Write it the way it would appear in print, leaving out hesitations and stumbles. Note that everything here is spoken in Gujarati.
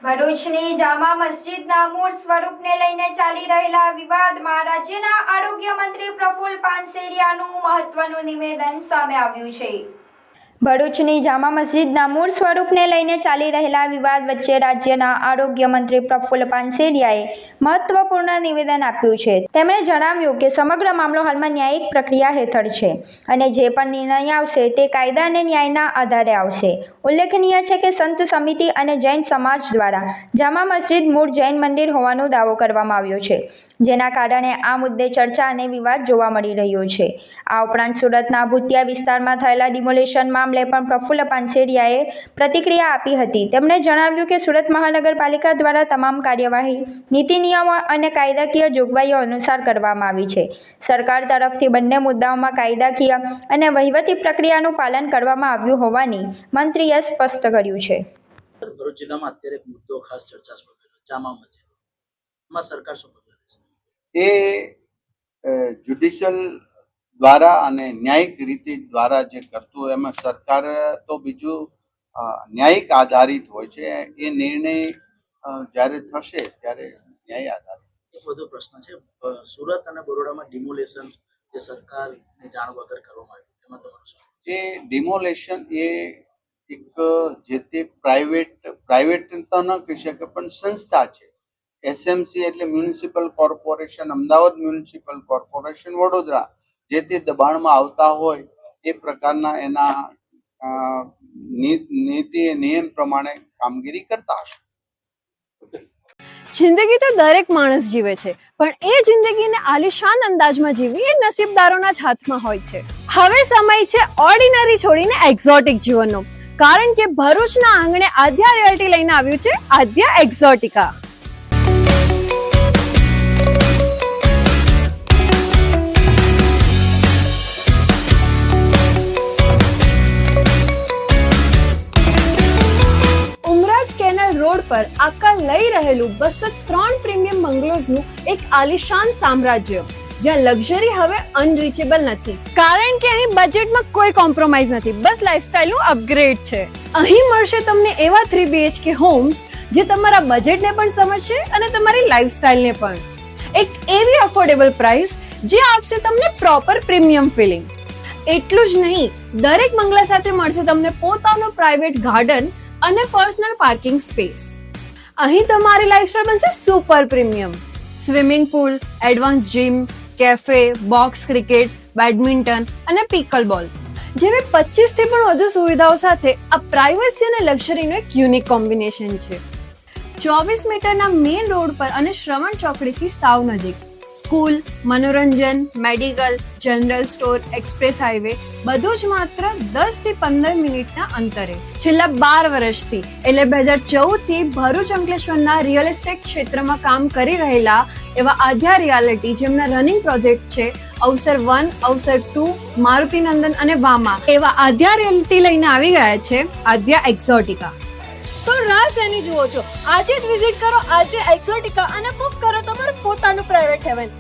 ભરૂચની જામા મસ્જિદના મૂળ સ્વરૂપને લઈને ચાલી રહેલા વિવાદમાં રાજ્યના આરોગ્ય મંત્રી પ્રફુલ્લ પાનસેરિયાનું મહત્વનું નિવેદન સામે આવ્યું છે। ભરૂચની જામા મસ્જિદના મૂળ સ્વરૂપને લઈને ચાલી રહેલા વિવાદ વચ્ચે રાજ્યના આરોગ્ય મંત્રી પ્રફુલ્લ પાનસેરિયાએ મહત્વપૂર્ણ નિવેદન આપ્યું છે। તેમણે જણાવ્યું કે સમગ્ર મામલો હાલમાં ન્યાયિક પ્રક્રિયા હેઠળ છે અને જે પણ નિર્ણય આવશે તે કાયદા અને ન્યાયના આધારે આવશે। ઉલ્લેખનીય છે કે સંત સમિતિ અને જૈન સમાજ દ્વારા જામા મસ્જિદ મૂળ જૈન મંદિર હોવાનો દાવો કરવામાં આવ્યો છે, જેના કારણે આ મુદ્દે ચર્ચા અને વિવાદ જોવા મળી રહ્યો છે। આ ઉપરાંત સુરતના ભૂતિયા વિસ્તારમાં થયેલા ડિમોલેશન મામલે પણ પ્રફુલ્લ પાનસેરિયાએ પ્રતિક્રિયા આપી હતી। તેમણે જણાવ્યું કે સુરત મહાનગરપાલિકા દ્વારા તમામ કાર્યવાહી નીતિ નિયમો અને કાયદાકીય જોગવાઈઓ અનુસાર કરવામાં આવી છે। સરકાર તરફથી બંને મુદ્દાઓમાં કાયદાકીય અને વહીવટી પ્રક્રિયાનું પાલન કરવામાં આવ્યું હોવાની મંત્રીએ સ્પષ્ટ કર્યું છે। ભરૂચ જિલ્લામાં અત્યારે એક મુદ્દો ખાસ ચર્ચાસ્પદ છે, જામા મસ્જિદ માં સરકાર શું પગલાં લેશે? એ જ્યુડિશિયલ દ્વારા અને ન્યાયિક રીતે દ્વારા જે કરતું હોય એમાં સરકાર તો બીજું ન્યાયિક આધારિત હોય છે। એ નિર્ણય જ્યારે થશે ત્યારે ન્યાય આધારિત। એક વધુ પ્રશ્ન છે, સુરત અને બરોડામાં ડિમોલેશન જે સરકારની જાણ વગર કરવામાં આવ્યું, તેમાં તમારું શું? એ ડિમોલેશન એ એક જે તે પ્રાઇવેટ તો ન કહી શકે પણ સંસ્થા છે। એસએમસી એટલે municipal corporation, Ahmedabad municipal corporation, Vadodara જે તે દબાણમાં આવતા હોય એ પ્રકારના એના નીતિ નિયમ પ્રમાણે કામગીરી કરતા હશે। જિંદગી તો દરેક માણસ જીવે છે, પણ એ જિંદગીને આલિશાન અંદાજમાં જીવવી એ નસીબદારોના જ હાથમાં હોય છે। હવે સમય છે ઓર્ડિનરી છોડીને એક્ઝોટિક જીવનનો, કારણ કે ભરૂચના આંગણે આદ્યા રિયલ્ટી લઈને આવ્યું છે આદ્યા એક્ઝોટિકા। રોડ પર આકાર લઈ રહેલું 203 પ્રીમિયમ બંગલોઝનું એક આલિશાન સામ્રાજ્ય, જ્યાં લક્ઝરી હવે અનરીચેબલ નથી, કારણ કે અહીં બજેટમાં કોઈ કોમ્પ્રોમાઇઝ નથી, બસ લાઇફસ્ટાઇલનું અપગ્રેડ છે। અહીં મળશે તમને એવા 3 BHK હોમ્સ જે તમારા બજેટને પણ સમજશે અને તમારી લાઇફસ્ટાઇલને પણ, એક એવી અફોર્ડેબલ પ્રાઇસ જે આપશે તમને પ્રોપર પ્રીમિયમ ફિલિંગ। એટલું જ નહીં, દરેક બંગલા સાથે મળશે તમને પોતાનો પ્રાઇવેટ ગાર્ડન અને પર્સનલ પાર્કિંગ સ્પેસ। અહીં તમારી લાઇફસ્ટાઇલ બનશે super premium. Swimming pool, advance gym, cafe, box cricket, badminton અને પિકલ બોલ જેવી 25 થી પણ વધુ સુવિધાઓ સાથે આ પ્રાઇવસી અને લક્ઝરીનું એક યુનિક કોમ્બિનેશન છે। 24 મીટરના મેઇન રોડ પર અને શ્રવણ ચોકડીથી સાવ નજીક સ્કૂલ, મનોરંજન, medical, general store, express highway બધું જ માત્ર 10 થી 15 મિનિટના અંતરે। છેલ્લા 12 વર્ષથી એટલે 2014 થી ભરૂચ અંકલેશ્વરના રિયલ એસ્ટેટ ક્ષેત્રમાં કામ કરી રહેલા એવા આદ્યા રિયાલિટી, જેમના રનિંગ પ્રોજેક્ટ છે અવસર 1, અવસર 2, મારુતિનંદન અને વામા, એવા આદ્યા રિયાલિટી લઈને આવી ગયા છે આદ્યા એક્ઝોટિકા। તો રાહ શેની જુઓ છો? આજે જ વિઝિટ કરો આદ્યા એક્ઝોટિકા અને બુક કરો તમારું પોતાનું પ્રાઇવેટ હેવન।